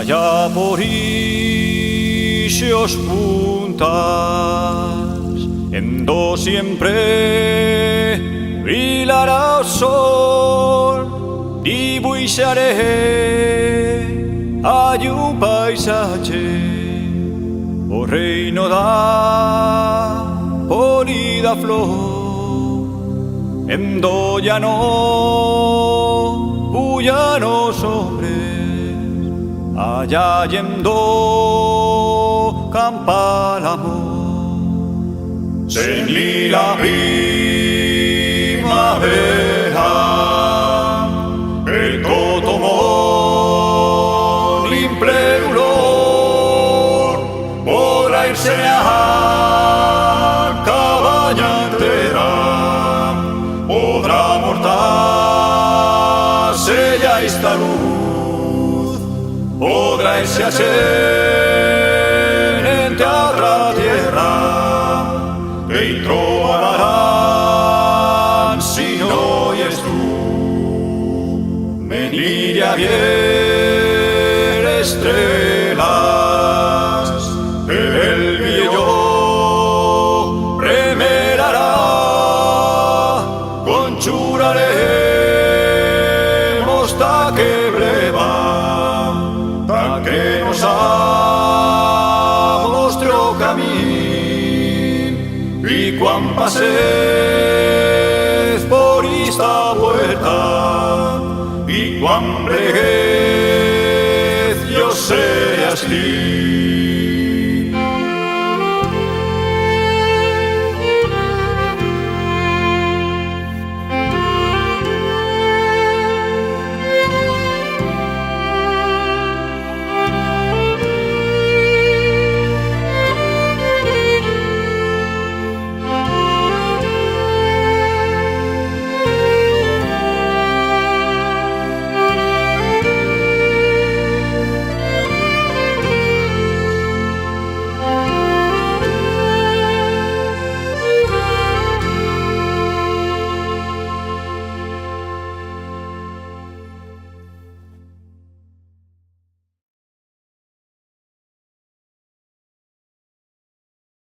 allá por ixos puntas, en do siempre brillará o sol, dibuixaré hai un paisaje, o reino da polida flor, en do llano bullan os hombres, allá yendo campa el amor. Sentí la primavera, el totomón imploró, podrá irse a cabaña entera, podrá mortarse ya esta luz, podrá irse a ser en otra tierra, que trobarán si no oyes tú. Venir a ver estrellas, el viejo remerará, conchuraremos ta que breva, ta que nos mostró camino, y cuan pases por esta puerta, y cuan breguez yo seas ti.